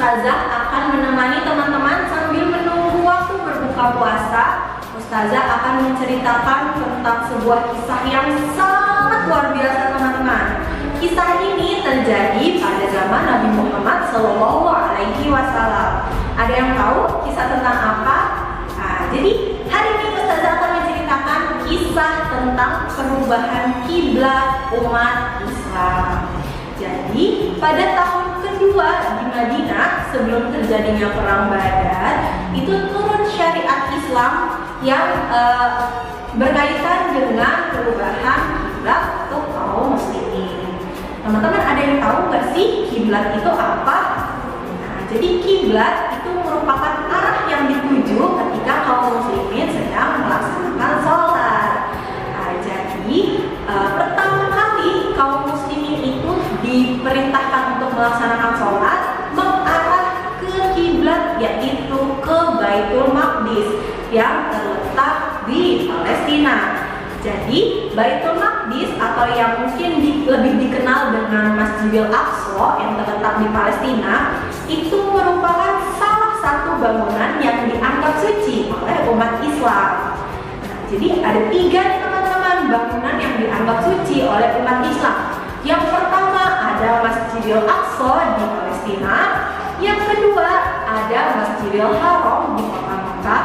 Ustazah akan menemani teman-teman sambil menunggu waktu berbuka puasa. Ustazah akan menceritakan tentang sebuah kisah yang sangat luar biasa teman-teman. Kisah ini terjadi pada zaman Nabi Muhammad SAW. Ada yang tahu kisah tentang apa? Jadi hari ini Ustazah akan menceritakan kisah tentang perubahan kiblat umat Islam. Jadi pada tahun kedua di Madinah sebelum terjadinya perang Badar itu turun syariat Islam yang berkaitan dengan perubahan kiblat untuk kaum muslimin. Teman-teman ada yang tahu nggak sih kiblat itu apa? Jadi kiblat itu merupakan arah yang dituju ketika kaum muslimin sedang melaksanakan sholat. Jadi pertama kali kaum muslimin itu diperintahkan untuk melaksanakan sholat mengarah ke kiblat, yaitu ke Baitul Maqdis yang terletak di Palestina. Jadi Baitul Maqdis atau yang mungkin lebih dikenal dengan Masjidil Aqsa yang terletak di Palestina itu merupakan salah satu bangunan yang dianggap suci oleh umat Islam. Jadi ada 3 teman-teman bangunan yang dianggap suci oleh umat Islam. Yang pertama ada Masjidil Aqsa di Palestina, yang kedua ada Masjidil Haram di kota Makkah,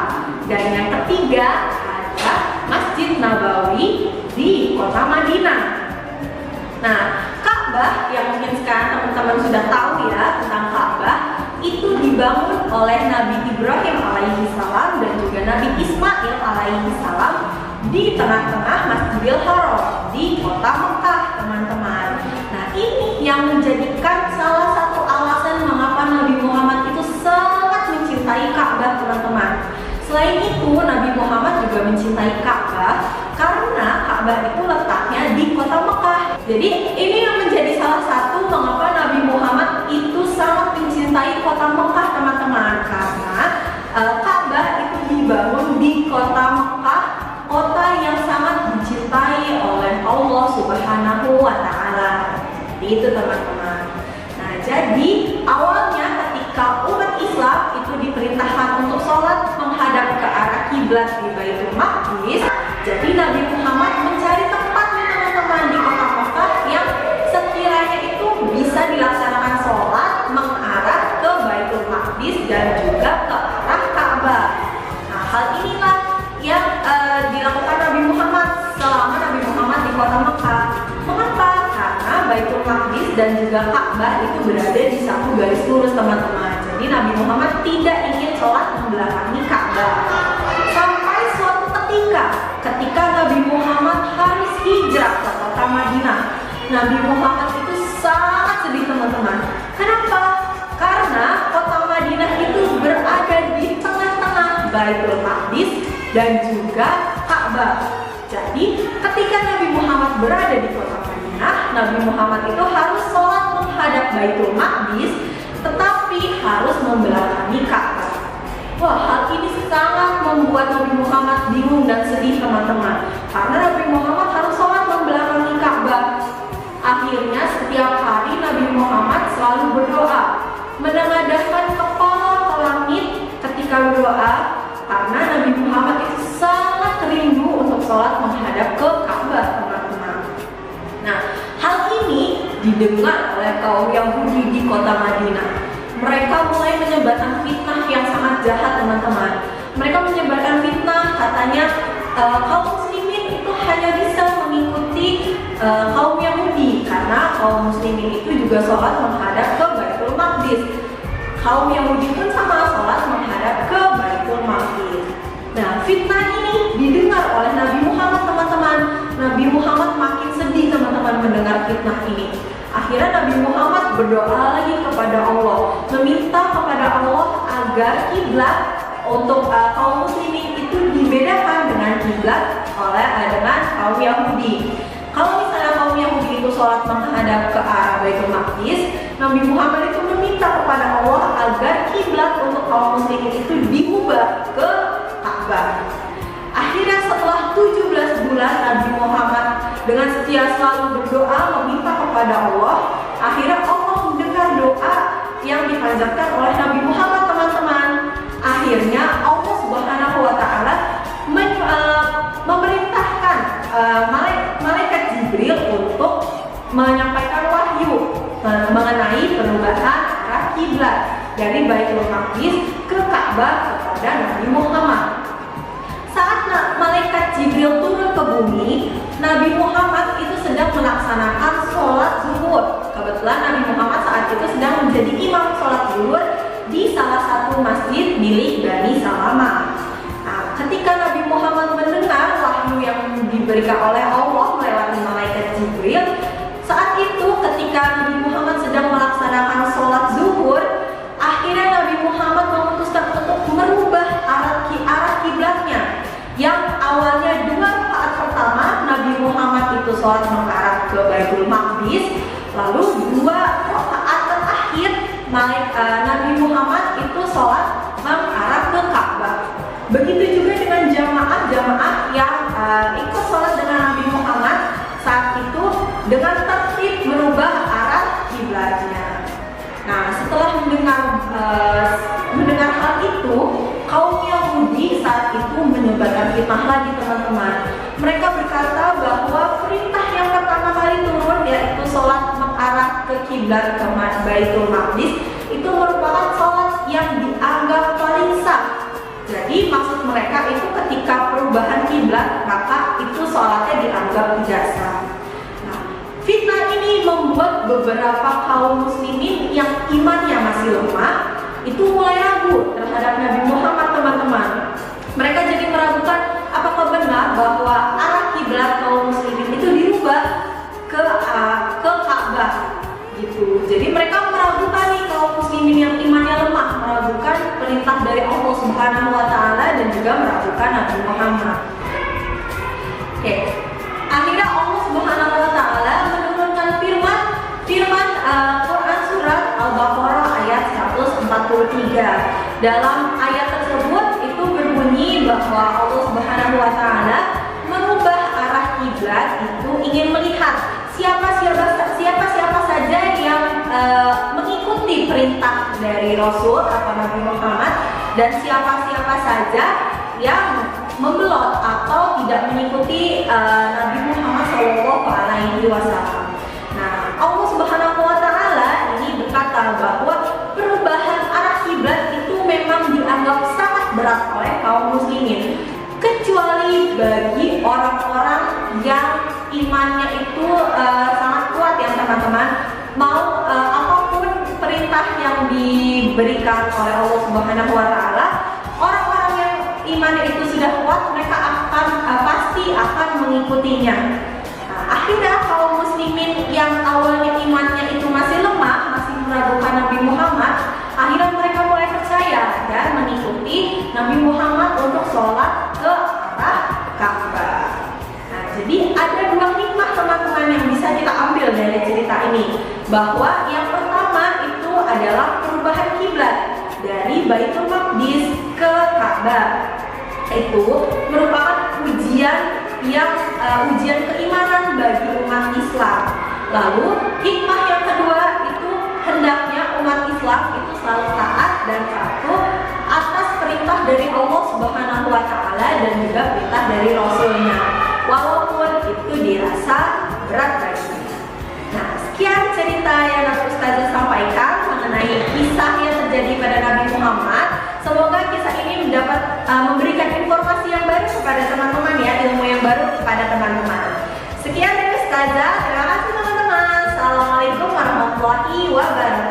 dan yang ketiga ada Masjid Nabawi di kota Madinah. Nah, Ka'bah yang mungkin sekarang teman-teman sudah tahu ya tentang Ka'bah itu dibangun oleh Nabi Ibrahim alaihissalam dan juga Nabi Ismail alaihissalam di tengah-tengah Masjidil Haram di kota Makkah, teman-teman. Nah, ini yang menjadikan salah satu alasan mengapa Nabi Muhammad itu sangat mencintai Ka'bah, teman-teman. Selain itu, Nabi Muhammad juga mencintai Ka'bah karena Ka'bah itu letaknya di kota Makkah. Jadi ini yang menjadi salah satu mengapa Nabi Muhammad itu sangat mencintai kota Makkah, teman-teman, karena Ka'bah itu dibangun di kota Makkah, kota yang sangat dicintai oleh Allah Subhanahu wa Ta'ala. Itu, teman-teman. Nah, jadi awalnya ketika umat Islam itu diperintahkan untuk sholat menghadap ke arah kiblat di Baitul Maqdis, jadi Nabi Muhammad mencari tempat nih, teman-teman, di kota Makkah yang sekiranya itu bisa dilaksanakan sholat mengarah ke Baitul Maqdis dan juga ke arah Ka'bah. Nah, hal inilah yang dilakukan Nabi Muhammad selama Nabi Muhammad di kota Makkah. Mengapa? Karena Baitul Maqdis dan juga Ka'bah itu berada di satu garis lurus, teman-teman. Jadi Nabi Muhammad tidak ingin sholat membelakangi Ka'bah. Sampai suatu ketika Nabi Muhammad harus hijrah ke kota Madinah, Nabi Muhammad itu sangat sedih, teman-teman. Kenapa? Karena kota Madinah itu berada di tengah-tengah Baitul Maqdis dan juga Ka'bah. Jadi ketika Nabi Muhammad berada di kota Madinah, Nabi Muhammad itu harus sholat menghadap Baitul Maqdis, tetapi harus membelakangi Ka'bah. Wah, hal ini sangat membuat Nabi Muhammad bingung dan sedih, teman-teman, karena Nabi Muhammad harus sholat membelakangi Ka'bah. Akhirnya setiap hari Nabi Muhammad selalu berdoa, menengadahkan kepala ke langit ketika berdoa, karena Nabi Muhammad itu sangat rindu untuk sholat menghadap ke Ka'bah, teman-teman. Nah, hal ini didengar oleh kaum Yahudi di kota Madinah. Mereka mulai menyebarkan fitnah yang sangat jahat, teman-teman. Mereka menyebarkan fitnah, katanya kaum muslimin itu hanya bisa mengikuti kaum Yahudi karena kaum muslimin itu juga sholat menghadap ke Baitul Maqdis. Kaum Yahudi pun sama sholat menghadap ke Baitul Maqdis. Nah, fitnah ini didengar oleh Nabi Muhammad, teman-teman. Nabi Muhammad makin sedih, teman-teman, mendengar fitnah ini. Akhirnya Nabi Muhammad berdoa lagi kepada Allah, meminta kepada Allah agar kiblat untuk kaum muslimin itu dibedakan dengan kiblat dengan kaum Yahudi. Kalau misalnya kaum Yahudi itu sholat menghadap ke arah Baitul Maqdis, Nabi Muhammad itu meminta kepada Allah agar kiblat untuk kaum muslimin itu diubah ke Ka'bah. Akhirnya setelah 17 bulan Nabi Muhammad dengan setia selalu berdoa meminta kepada Allah, akhirnya Allah mendengar doa yang dipanjatkan oleh kiblat dari Baitul Maqdis ke Ka'bah kepada Nabi Muhammad. Saat malaikat Jibril turun ke bumi, Nabi Muhammad itu sedang melaksanakan sholat zuhur. Kebetulan Nabi Muhammad saat itu sedang menjadi imam sholat zuhur di salah satu masjid milik Bani Salamah. Nah, ketika Nabi Muhammad mendengar wahyu yang diberikan oleh Allah melewati malaikat Jibril, saat itu ketika Nabi Muhammad sedang melaksanakan sholat zuhur, akhirnya Nabi Muhammad memutuskan untuk merubah arah kiblatnya. Yang awalnya 2 rakaat pertama Nabi Muhammad itu sholat mengarah ke Baitul Maqdis, lalu 2 rakaat terakhir Nabi Muhammad itu sholat mengarah ke Ka'bah. Begitu juga dengan jamaah-jamaah yang ikut sholat dengan Nabi Muhammad saat itu dengan tertib merubah arah kiblatnya. Nah, setelah mendengar hal itu, kaum Yahudi saat itu menyebarkan fitnah lagi, teman-teman. Mereka berkata bahwa perintah yang pertama kali turun, yaitu sholat mengarah ke kiblat ke Baitul Maqdis, itu merupakan sholat yang dianggap paling sah. Jadi maksud mereka itu ketika perubahan kiblat, maka itu sholatnya dianggap tidak sah. Fitnah ini membuat beberapa kaum muslimin yang imannya masih lemah itu mulai ragu terhadap Nabi Muhammad, teman-teman. Mereka jadi meragukan apakah benar bahwa arah kiblat kaum muslimin itu dirubah ke Ka'bah gitu. Jadi mereka meragukan nih kaum muslimin yang imannya lemah, meragukan perintah dari Allah Subhanahu wa taala dan juga meragukan Nabi Muhammad. Oke. Akhirnya Allah Subhanahu wa taala menurunkan firman Quran surat Al-Baqarah ayat 143. Dalam ayat tersebut itu berbunyi bahwa Allah Subhanahu wa taala merubah arah kiblat itu ingin melihat siapa saja yang mengikuti perintah dari Rasul atau Nabi Muhammad dan siapa saja yang membelot atau tidak mengikuti Nabi Muhammad SAW. Nah, Allah Subhanahu wa taala ini berkata bahwa perubahan arah kiblat itu memang dianggap sangat berat oleh kaum muslimin, kecuali bagi orang-orang yang imannya itu sangat kuat ya, teman-teman. Mau apapun perintah yang diberikan oleh Allah Subhanahu wa taala, orang-orang yang imannya itu sudah kuat, mereka pasti akan mengikutinya. Nah, akhirnya kaum muslimin yang awalnya imannya itu masih lemah, masih meragukan Nabi Muhammad, akhirnya mereka mulai percaya dan mengikuti Nabi Muhammad untuk sholat ke arah Ka'bah. Nah, jadi ada 2 hikmah, teman-teman, yang bisa kita ambil dari cerita ini, bahwa yang pertama itu adalah perubahan kiblat dari Baitul Maqdis ke Ka'bah. Itu merupakan ujian keimanan bagi umat Islam. Lalu hikmah yang kedua itu hendaknya umat Islam itu selalu taat dan patuh atas perintah dari Allah Subhanahu wa taala dan juga perintah dari Rasulnya, walaupun itu dirasa berat baginya. Nah, sekian cerita yang Ustazah sampaikan mengenai kisah yang terjadi pada Nabi Muhammad. Semoga kisah ini mendapat memberikan informasi yang baru kepada teman-teman ya, ilmu yang baru kepada teman-teman. Sekian dari Ustazah, terima kasih teman-teman. Assalamualaikum warahmatullahi wabarakatuh.